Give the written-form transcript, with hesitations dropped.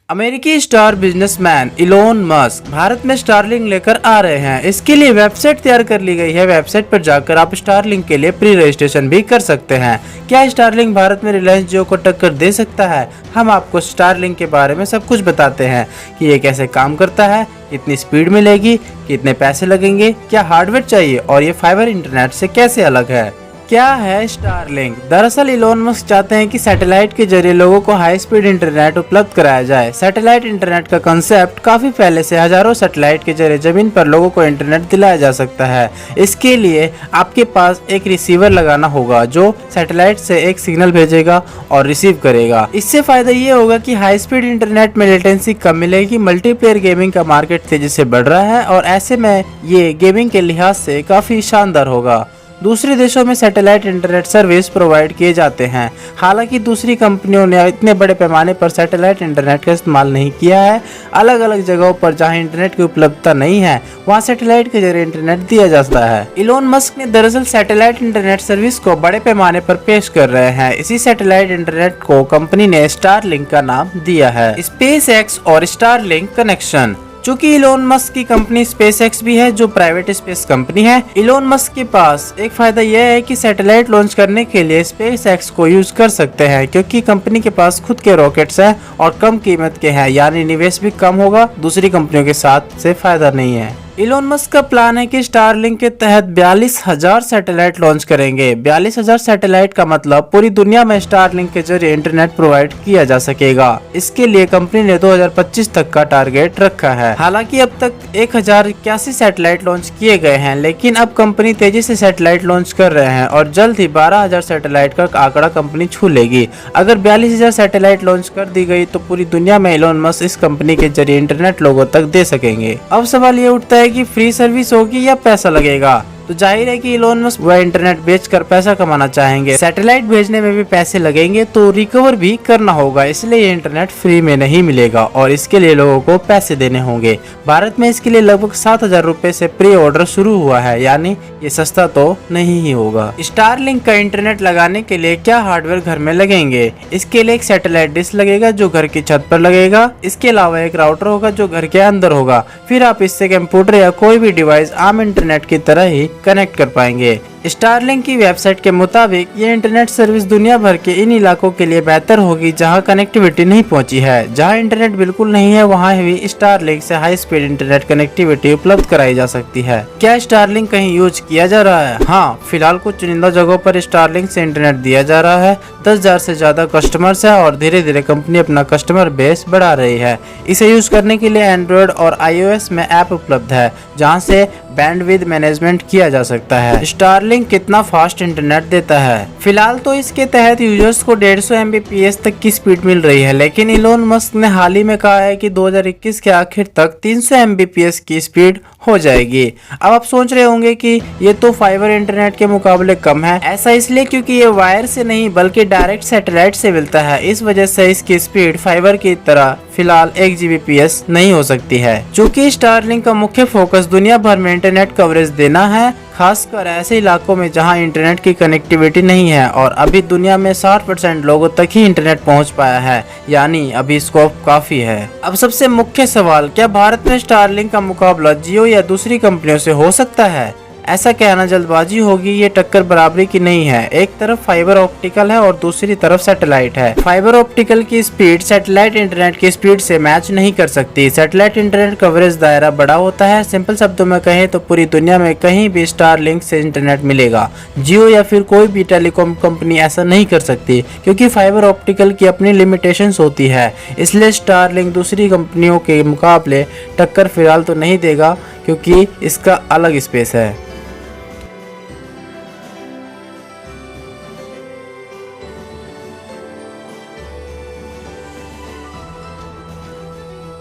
अमेरिकी star businessman Elon Musk Bharat में Starlink लेकर आ रहे हैं। इसके लिए वेबसाइट तैयार कर ली गई है। वेबसाइट पर जाकर आप स्टारलिंक के लिए प्री रजिस्ट्रेशन भी कर सकते हैं। क्या स्टारलिंक भारत में रिलायंस जियो को टक्कर दे सकता है? हम आपको स्टारलिंक के बारे में सब कुछ बताते हैं कि ये कैसे काम करता है, कितनी स्पीड मिलेगी, कितने पैसे लगेंगे, क्या हार्डवेयर चाहिए और ये फाइबर इंटरनेट से कैसे अलग है। क्या है स्टारलिंक? दरअसल इलोन मस्क चाहते हैं कि सैटेलाइट के जरिए लोगों को हाई स्पीड इंटरनेट उपलब्ध कराया जाए। सैटेलाइट इंटरनेट का कंसेप्ट काफी पहले से हजारों सैटेलाइट के जरिए जमीन पर लोगों को इंटरनेट दिलाया जा सकता है। इसके लिए आपके पास एक रिसीवर लगाना होगा जो सैटेलाइट से एक सिग्नल भेजेगा और रिसीव करेगा। इससे फायदा ये होगा कि हाई स्पीड इंटरनेट में लेटेंसी कम मिलेगी। मल्टीप्लेयर गेमिंग का मार्केट तेजी से बढ़ रहा है और ऐसे में ये गेमिंग के लिहाज से काफी शानदार होगा। दूसरे देशों में सैटेलाइट इंटरनेट सर्विस प्रोवाइड किए जाते हैं। हालांकि दूसरी कंपनियों ने इतने बड़े पैमाने पर सैटेलाइट इंटरनेट का इस्तेमाल नहीं किया है। अलग अलग जगहों पर जहां इंटरनेट की उपलब्धता नहीं है वहां सैटेलाइट के जरिए इंटरनेट दिया जाता है। इलोन मस्क ने दरअसल सैटेलाइट इंटरनेट सर्विस को बड़े पैमाने पर पेश कर रहे हैं। इसी सैटेलाइट इंटरनेट को कंपनी ने स्टारलिंक का नाम दिया है। स्पेसएक्स और स्टारलिंक कनेक्शन। चूंकि इलोन मस्क की कंपनी स्पेसएक्स भी है जो प्राइवेट स्पेस कंपनी है, इलोन मस्क के पास एक फायदा यह है कि सैटेलाइट लॉन्च करने के लिए स्पेसएक्स को यूज कर सकते हैं क्योंकि कंपनी के पास खुद के रॉकेट्स हैं और कम कीमत के हैं, यानी निवेश भी कम होगा। दूसरी कंपनियों के साथ से फायदा नहीं है। इलोन मस्क का प्लान है कि स्टारलिंक के तहत 42,000 सैटेलाइट लॉन्च करेंगे। 42,000 सैटेलाइट का मतलब पूरी दुनिया में स्टारलिंक के जरिए इंटरनेट प्रोवाइड किया जा सकेगा। इसके लिए कंपनी ने 2025 तक का टारगेट रखा है। हालांकि अब तक 1081 सैटेलाइट लॉन्च किए गए हैं, लेकिन अब कंपनी तेजी से सैटेलाइट लॉन्च कर रहे हैं और जल्द ही 12,000 सैटेलाइट का आंकड़ा कंपनी छू लेगी। अगर 42,000 सैटेलाइट लॉन्च कर दी गई तो पूरी दुनिया में इलोन मस्क इस कंपनी के जरिए इंटरनेट लोगों तक दे सकेंगे। अब सवाल ये उठता है कि फ्री सर्विस होगी या पैसा लगेगा? तो जाहिर है कि इलोन मस्क वह इंटरनेट बेचकर पैसा कमाना चाहेंगे। सैटेलाइट भेजने में भी पैसे लगेंगे तो रिकवर भी करना होगा, इसलिए ये इंटरनेट फ्री में नहीं मिलेगा और इसके लिए लोगों को पैसे देने होंगे। भारत में इसके लिए लगभग 7,000 रुपए से प्री ऑर्डर शुरू हुआ है, यानी ये सस्ता तो नहीं ही होगा। स्टारलिंक का इंटरनेट लगाने के लिए क्या हार्डवेयर घर में लगेंगे? इसके लिए एक सैटेलाइट डिश लगेगा जो घर की छत पर लगेगा। इसके अलावा एक राउटर होगा जो घर के अंदर होगा। फिर आप इससे कंप्यूटर या कोई भी डिवाइस आम इंटरनेट की तरह ही कनेक्ट कर पाएंगे। स्टारलिंक की वेबसाइट के मुताबिक ये इंटरनेट सर्विस दुनिया भर के इन इलाकों के लिए बेहतर होगी जहां कनेक्टिविटी नहीं पहुंची है। जहां इंटरनेट बिल्कुल नहीं है वहां भी स्टारलिंक से हाई स्पीड इंटरनेट कनेक्टिविटी उपलब्ध कराई जा सकती है। क्या स्टारलिंक कहीं यूज किया जा रहा है? हाँ, फिलहाल कुछ चुनिंदा जगहों पर स्टारलिंक से इंटरनेट दिया जा रहा है। 10,000 से ज्यादा कस्टमर्स है और धीरे धीरे कंपनी अपना कस्टमर बेस बढ़ा रही है। इसे यूज करने के लिए एंड्रॉइड और iOS में ऐप उपलब्ध है जहाँ से बैंडविड्थ मैनेजमेंट किया जा सकता है। स्टारलिंक कितना फास्ट इंटरनेट देता है? फिलहाल तो इसके तहत यूजर्स को 150 Mbps तक की स्पीड मिल रही है, लेकिन इलोन मस्क ने हाल ही में कहा है कि 2021 के आखिर तक 300 Mbps की स्पीड हो जाएगी। अब आप सोच रहे होंगे कि ये तो फाइबर इंटरनेट के मुकाबले कम है। ऐसा इसलिए क्योंकि ये वायर से नहीं बल्कि डायरेक्ट सैटेलाइट से मिलता है। इस वजह से इसकी स्पीड फाइबर की तरह फिलहाल 1 Gbps नहीं हो सकती है। चूँकि स्टारलिंक का मुख्य फोकस दुनिया भर में इंटरनेट कवरेज देना है, खासकर ऐसे इलाकों में जहां इंटरनेट की कनेक्टिविटी नहीं है और अभी दुनिया में 60% लोगों तक ही इंटरनेट पहुंच पाया है, यानी अभी स्कोप काफी है। अब सबसे मुख्य सवाल, क्या भारत में स्टारलिंक का मुकाबला जियो या दूसरी कंपनियों से हो सकता है? ऐसा कहना जल्दबाजी होगी। ये टक्कर बराबरी की नहीं है। एक तरफ फाइबर ऑप्टिकल है और दूसरी तरफ सैटेलाइट है। फाइबर ऑप्टिकल की स्पीड सैटेलाइट इंटरनेट की स्पीड से मैच नहीं कर सकती। सैटेलाइट इंटरनेट कवरेज दायरा बड़ा होता है। सिंपल शब्दों में कहें तो पूरी दुनिया में कहीं भी स्टारलिंक से इंटरनेट मिलेगा। जियो या फिर कोई भी टेलीकॉम कंपनी ऐसा नहीं कर सकती क्योंकि फाइबर ऑप्टिकल की अपनी लिमिटेशंस होती है। इसलिए स्टारलिंक दूसरी कंपनियों के मुकाबले टक्कर फिलहाल तो नहीं देगा क्योंकि इसका अलग स्पेस है।